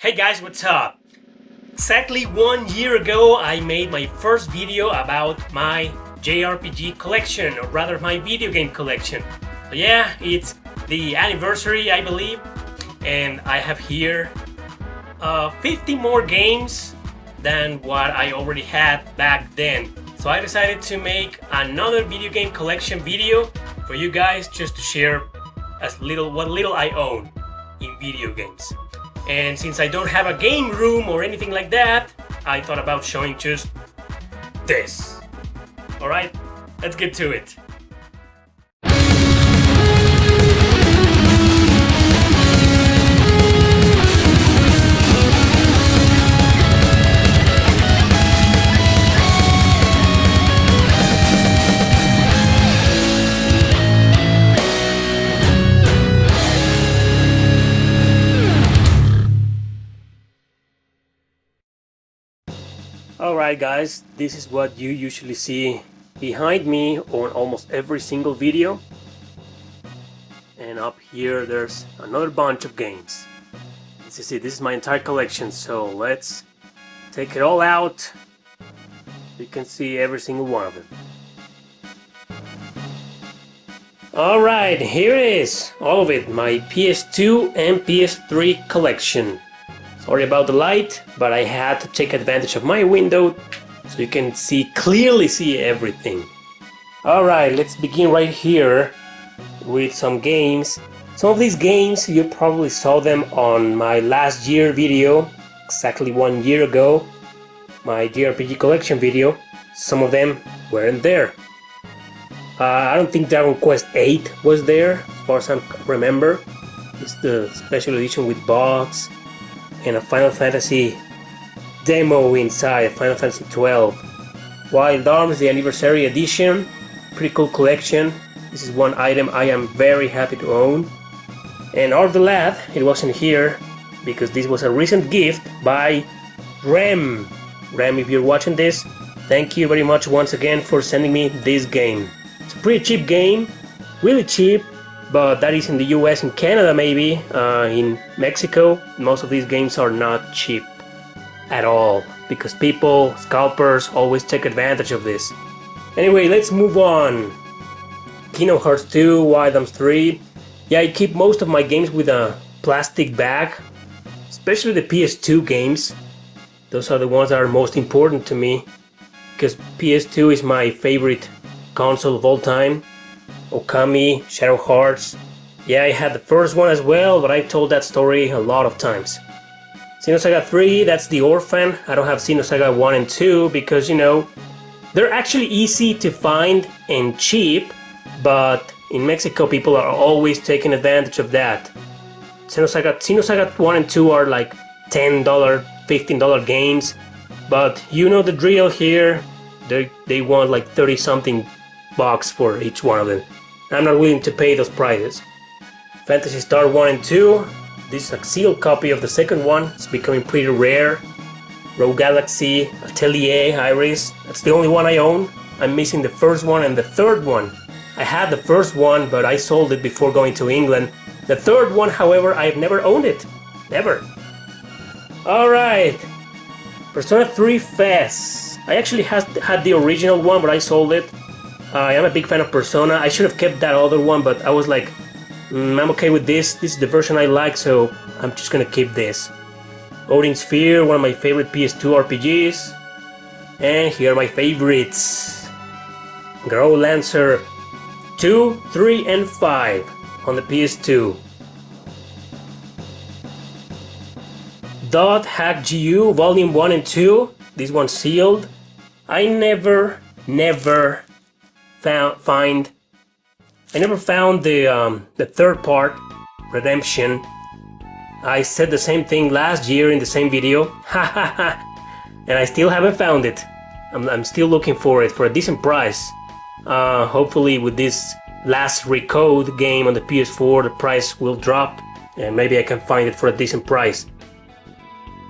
Hey guys, what's up? Exactly 1 year ago I made my first video about my JRPG collection, or rather my video game collection. So yeah, it's the anniversary, I believe, and I have here 50 more games than what I already had back then. So I decided to make another video game collection video for you guys, just to share what little I own in video games. And since I don't have a game room or anything like that, I thought about showing just this. Alright, let's get to it. Alright guys, this is what you usually see behind me on almost every single video. And up here there's another bunch of games. As you see, this is my entire collection, so let's take it all out. You can see every single one of them. Alright, here it is, all of it, my PS2 and PS3 collection. Sorry about the light, but I had to take advantage of my window so you can clearly see everything. Alright, let's begin right here with some games. Some of these games you probably saw them on my last year video, exactly 1 year ago, my JRPG collection video. Some of them weren't there. I don't think Dragon Quest 8 was there, as far as I remember. It's the special edition with box and a Final Fantasy demo inside, Final Fantasy 12. Wild Arms, the Anniversary Edition, pretty cool collection. This is one item I am very happy to own. And Art the Lad, it wasn't here because this was a recent gift by Rem. Rem, if you're watching this, thank you very much once again for sending me this game. It's a pretty cheap game, really cheap. But that is in the US and Canada maybe. In Mexico, most of these games are not cheap at all, because people, scalpers, always take advantage of this. Anyway, let's move on. Kingdom Hearts 2, Wild Arms 3. Yeah, I keep most of my games with a plastic bag, especially the PS2 games. Those are the ones that are most important to me, because PS2 is my favorite console of all time. Okami, Shadow Hearts. Yeah, I had the first one as well, but I've told that story a lot of times. Xenosaga 3, that's the orphan. I don't have Xenosaga 1 and 2 because, you know, they're actually easy to find and cheap, but in Mexico people are always taking advantage of that. Xenosaga 1 and 2 are like $10, $15 games, but you know the drill here. They want like 30 something bucks for each one of them. I'm not willing to pay those prices. Phantasy Star 1 and 2. This is a sealed copy of the second one. It's becoming pretty rare. Rogue Galaxy, Atelier, Iris. That's the only one I own. I'm missing the first one and the third one. I had the first one, but I sold it before going to England. The third one, however, I've never owned it. Never. Alright. Persona 3 FES. I actually had the original one, but I sold it. I am a big fan of Persona. I should have kept that other one, but I was like, I'm okay with this. This is the version I like, so I'm just gonna keep this. Odin Sphere, one of my favorite PS2 RPGs. And here are my favorites. Grow Lancer 2, 3, and 5 on the PS2. Dot Hack GU Volume 1 and 2. This one's sealed. I never found the third part, Redemption. I said the same thing last year in the same video, and I still haven't found it. I'm still looking for it for a decent price. Hopefully with this last Recode game on the PS4 the price will drop and maybe I can find it for a decent price.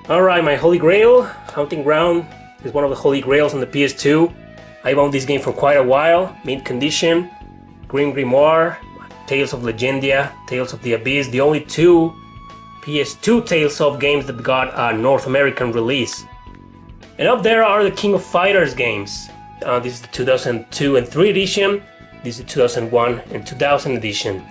Alright, my Holy Grail, Hunting Ground, is one of the Holy Grails on the PS2. I've owned this game for quite a while, mint condition. Grim Grimoire, Tales of Legendia, Tales of the Abyss, the only two PS2 Tales of games that got a North American release. And up there are the King of Fighters games. This is the 2002 and 3 edition. This is the 2001 and 2000 edition.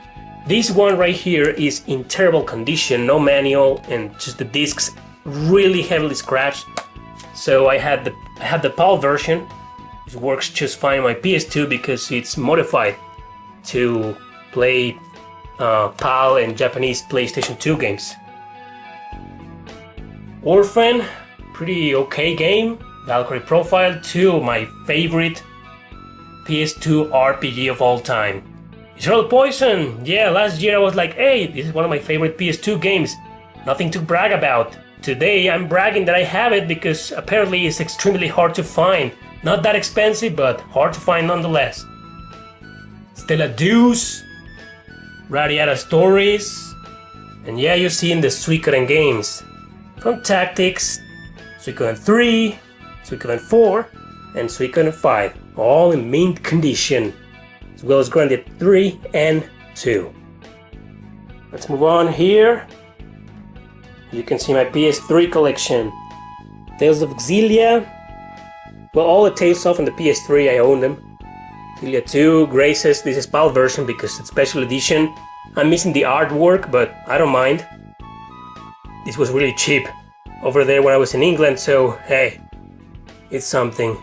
This one right here is in terrible condition, no manual, and just the discs really heavily scratched. So I had the PAL version, which works just fine on my PS2 because it's modified to play PAL and Japanese PlayStation 2 games. Orphan, pretty okay game. Valkyrie Profile 2, my favorite PS2 RPG of all time. Eternal Poison, yeah, last year I was like, hey, this is one of my favorite PS2 games. Nothing to brag about. Today I'm bragging that I have it because apparently it's extremely hard to find. Not that expensive, but hard to find nonetheless. Stella Deuce, Radiata Stories, and yeah, you see in the Suikoden games. From Tactics, Suikoden 3, Suikoden 4, and Suikoden 5, all in mint condition, as well as Grandia 3 and 2. Let's move on here. You can see my PS3 collection. Tales of Xillia. Well, all the Tales of on the PS3, I own them. Xillia 2, Graces, this is PAL version because it's special edition. I'm missing the artwork, but I don't mind. This was really cheap over there when I was in England, so hey, it's something.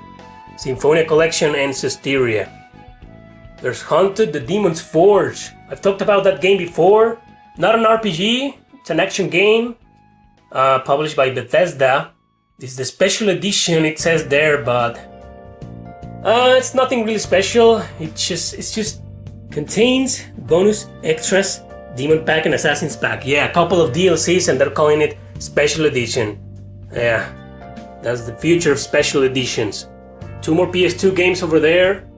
Symphonia Collection and Susteria. There's Haunted, the Demon's Forge. I've talked about that game before. Not an RPG, it's an action game. Published by Bethesda. This is the special edition, it says there, but it's nothing really special. It just contains bonus extras, Demon Pack and Assassin's Pack. Yeah, a couple of DLCs, and they're calling it special edition. Yeah, that's the future of special editions. 2 more PS2 games over there.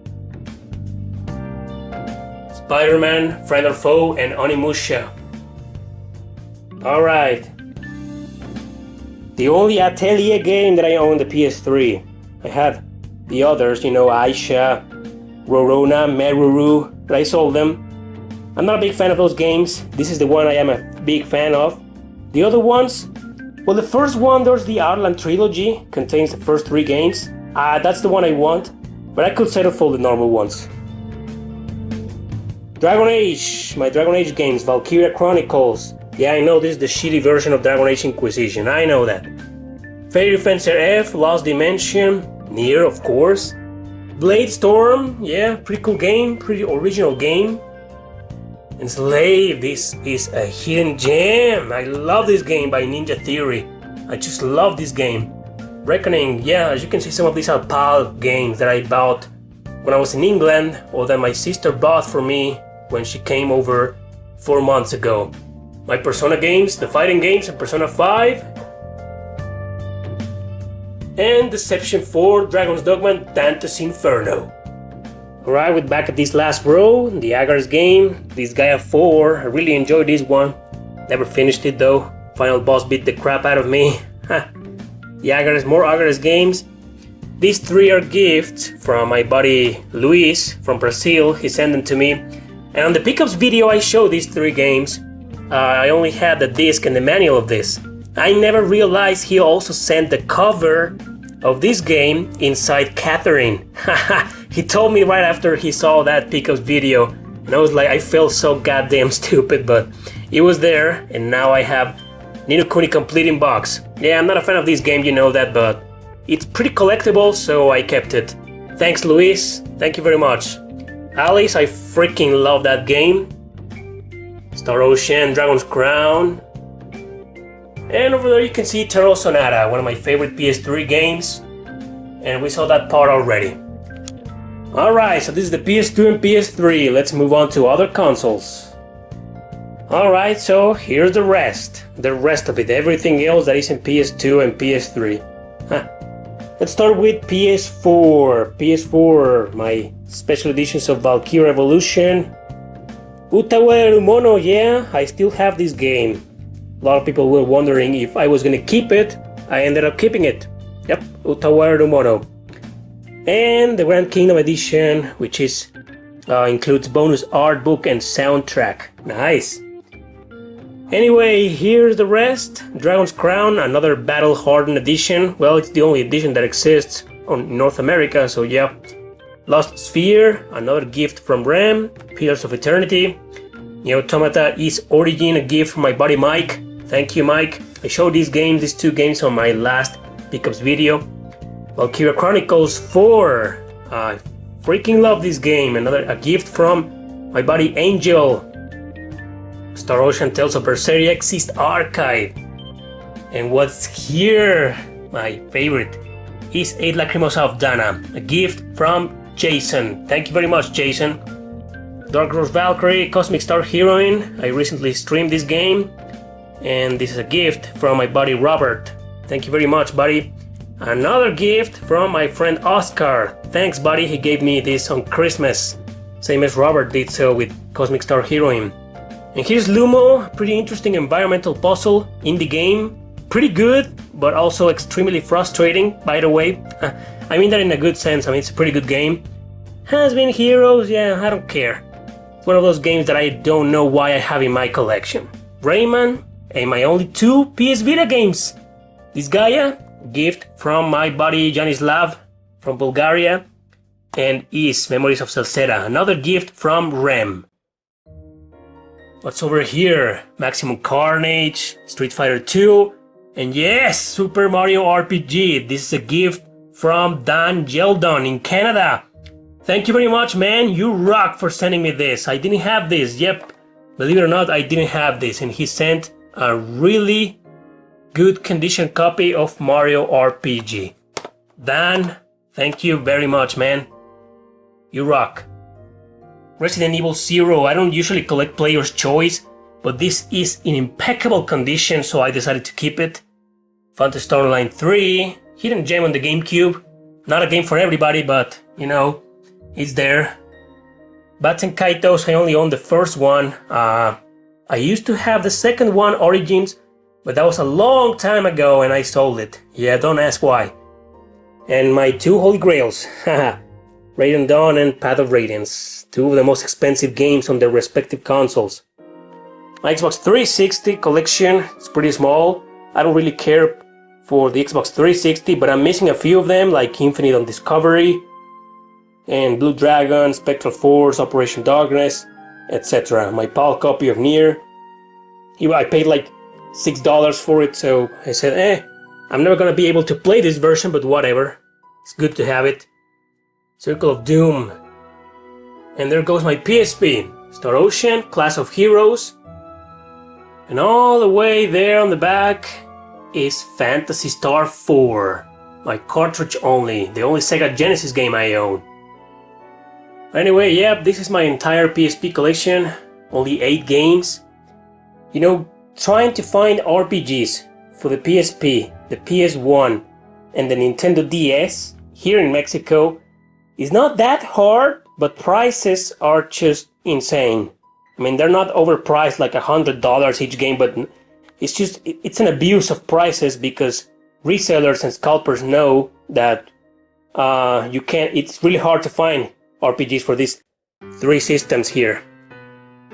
Spider-Man, Friend or Foe, and Onimusha. Alright. The only Atelier game that I own the PS3. I had the others, you know, Aisha, Rorona, Meruru, but I sold them. I'm not a big fan of those games. This is the one I am a big fan of. The other ones, well, the first one, there's the Outland Trilogy, contains the first 3 games. That's the one I want, but I could settle for the normal ones. Dragon Age, my Dragon Age games, Valkyria Chronicles. Yeah, I know this is the shitty version of Dragon Age Inquisition, I know that. Fairy Fencer F, Lost Dimension, Nier, of course. Blade Storm, yeah, pretty cool game, pretty original game. Enslaved, this is a hidden gem. I love this game by Ninja Theory. I just love this game. Reckoning, yeah, as you can see, some of these are PAL games that I bought when I was in England, or that my sister bought for me when she came over 4 months ago. My Persona games, the fighting games, and Persona 5. And Deception 4, Dragon's Dogma, and Dante's Inferno. Alright, we're back at this last row, the Agar's game, this Gaia 4. I really enjoyed this one. Never finished it though. Final boss beat the crap out of me. The Agar's, more Agar's games. These 3 are gifts from my buddy Luis from Brazil. He sent them to me. And on the pickups video I showed these 3 games. I only had the disc and the manual of this. I never realized he also sent the cover of this game inside Catherine. He told me right after he saw that pickups video, and I was like, I felt so goddamn stupid, but it was there, and now I have Ni no Kuni Complete in box. Yeah, I'm not a fan of this game, you know that, but it's pretty collectible, so I kept it. Thanks, Luis. Thank you very much. Alice, I freaking love that game. Star Ocean, Dragon's Crown. And over there you can see Eternal Sonata, one of my favorite PS3 games. And we saw that part already. Alright, so this is the PS2 and PS3. Let's move on to other consoles. Alright, so here's the rest. The rest of it, everything else that is in PS2 and PS3. Let's start with PS4. PS4, my special editions of Valkyrie Evolution. Utawa Rumono, yeah, I still have this game. A lot of people were wondering if I was gonna keep it. I ended up keeping it. Yep, Utawa Rumono. And the Grand Kingdom Edition, which includes bonus art book and soundtrack. Nice. Anyway, here's the rest. Dragon's Crown, another battle-hardened edition. Well, it's the only edition that exists on North America, so yeah. Lost Sphere, another gift from Rem. Pillars of Eternity. Nier Automata Is Origin, a gift from my buddy Mike. Thank you, Mike. I showed these two games on my last pickups video. Valkyria Chronicles 4. I freaking love this game. A gift from my buddy Angel. Star Ocean Tales of Berseria Exist Archive. And what's here, my favorite, is 8 Lacrimosa of Dana, a gift from Jason. Thank you very much, Jason. Dark Rose Valkyrie, Cosmic Star Heroine. I recently streamed this game, and this is a gift from my buddy Robert. Thank you very much, buddy. Another gift from my friend Oscar. Thanks, buddy. He gave me this on Christmas, same as Robert did so with Cosmic Star Heroine. And here's Lumo, pretty interesting environmental puzzle in the game. Pretty good, but also extremely frustrating, by the way. I mean that in a good sense. I mean, it's a pretty good game. Has been Heroes, yeah, I don't care. It's one of those games that I don't know why I have in my collection. Rayman, and my only 2 PS Vita games. This Gaia, gift from my buddy Janislav from Bulgaria. And Is Memories of Celceta, another gift from Rem. What's over here? Maximum Carnage, Street Fighter 2, and yes, Super Mario RPG. This is a gift from Dan Geldon in Canada. Thank you very much, man. You rock for sending me this. I didn't have this. Yep, believe it or not, I didn't have this. And he sent a really good condition copy of Mario RPG. Dan, thank you very much, man. You rock. Resident Evil 0, I don't usually collect Player's Choice, but this is in impeccable condition, so I decided to keep it. Phantasy Star Online 3, hidden gem on the GameCube. Not a game for everybody, but, you know, it's there. Bats and Kaitos, I only own the first one. I used to have the second one, Origins, but that was a long time ago and I sold it. Yeah, don't ask why. And my 2 Holy Grails, haha. Radiant Dawn and Path of Radiance, 2 of the most expensive games on their respective consoles. My Xbox 360 collection is pretty small. I don't really care for the Xbox 360, but I'm missing a few of them, like Infinite on Discovery, and Blue Dragon, Spectral Force, Operation Darkness, etc. My PAL copy of Nier. I paid like $6 for it, so I said, I'm never gonna be able to play this version, but whatever. It's good to have it. Circle of Doom. And there goes my PSP. Star Ocean, Class of Heroes. And all the way there on the back is Phantasy Star 4. My cartridge only. The only Sega Genesis game I own. Anyway, yeah, this is my entire PSP collection. Only 8 games. You know, trying to find RPGs for the PSP, the PS1, and the Nintendo DS here in Mexico is not that hard, but prices are just insane. I mean, they're not overpriced like $100 each game, but it's an abuse of prices because resellers and scalpers know that it's really hard to find RPGs for these 3 systems here.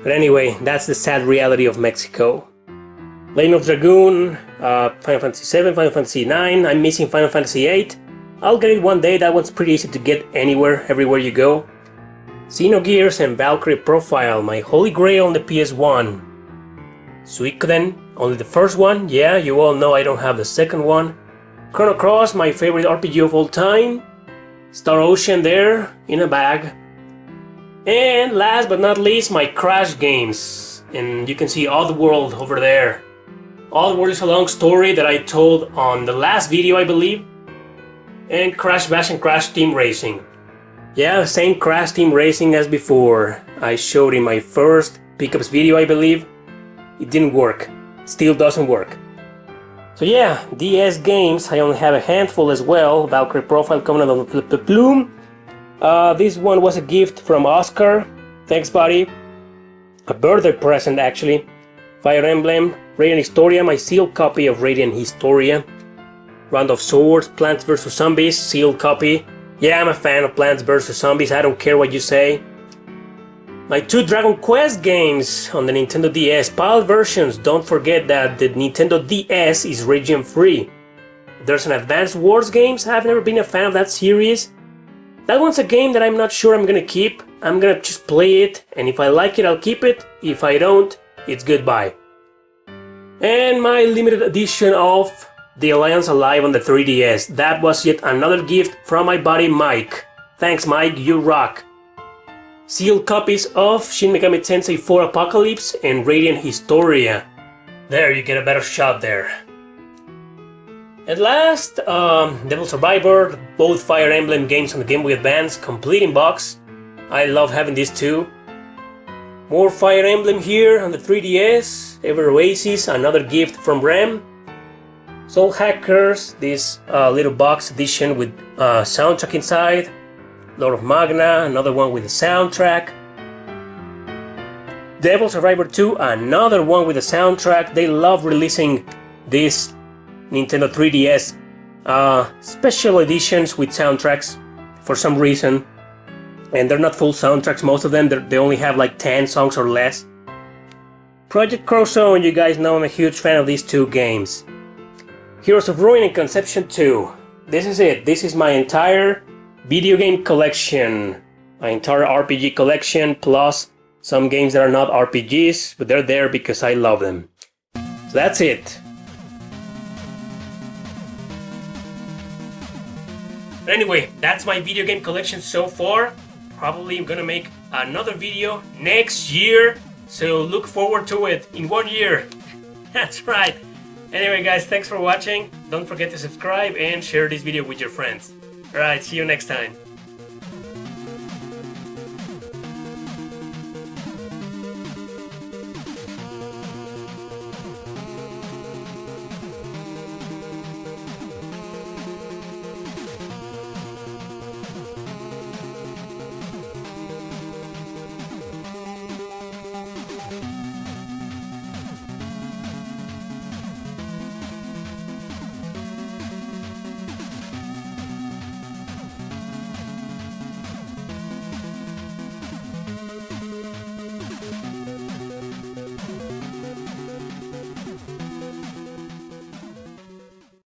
But anyway, that's the sad reality of Mexico. Legend of Dragoon, Final Fantasy 7, Final Fantasy 9, I'm missing Final Fantasy 8. I'll get it one day, that one's pretty easy to get anywhere, everywhere you go. Xenogears and Valkyrie Profile, my holy grail on the PS1. Suikoden, only the first one, yeah, you all know I don't have the second one. Chrono Cross, my favorite RPG of all time. Star Ocean there, in a bag. And last but not least, my Crash games. And you can see Oddworld over there. Oddworld is a long story that I told on the last video, I believe. And Crash Bash and Crash Team Racing. Yeah, same Crash Team Racing as before. I showed in my first pickups video, I believe. It didn't work. Still doesn't work. So yeah, DS games, I only have a handful as well. Valkyrie Profile, Covenant of the Plume. This one was a gift from Oscar. Thanks, buddy. A birthday present, actually. Fire Emblem, Radiant Historia, my sealed copy of Radiant Historia. Round of Swords, Plants vs. Zombies, sealed copy. Yeah, I'm a fan of Plants vs. Zombies, I don't care what you say. My 2 Dragon Quest games on the Nintendo DS, PAL versions. Don't forget that the Nintendo DS is region free. There's an Advanced Wars games. I've never been a fan of that series. That one's a game that I'm not sure I'm gonna keep. I'm gonna just play it, and if I like it, I'll keep it. If I don't, it's goodbye. And my limited edition of The Alliance Alive on the 3DS. That was yet another gift from my buddy Mike. Thanks Mike, you rock. Sealed copies of Shin Megami Tensei 4 Apocalypse and Radiant Historia. There, you get a better shot there. At last, Devil Survivor, both Fire Emblem games on the Game Boy Advance, complete in box. I love having these two. More Fire Emblem here on the 3DS, Ever Oasis, another gift from Rem. Soul Hackers, this little box edition with soundtrack inside. Lord of Magna, another one with a soundtrack. Devil Survivor 2, another one with a soundtrack. They love releasing these Nintendo 3DS special editions with soundtracks for some reason. And they're not full soundtracks, most of them. They only have like 10 songs or less. Project Crozone, you guys know I'm a huge fan of these two games. Heroes of Ruin and Conception 2. This is it. This is my entire video game collection. My entire RPG collection, plus some games that are not RPGs, but they're there because I love them. So that's it. But anyway, that's my video game collection so far. Probably I'm gonna make another video next year, so look forward to it in 1 year. That's right. Anyway guys, thanks for watching. Don't forget to subscribe and share this video with your friends. Alright, see you next time.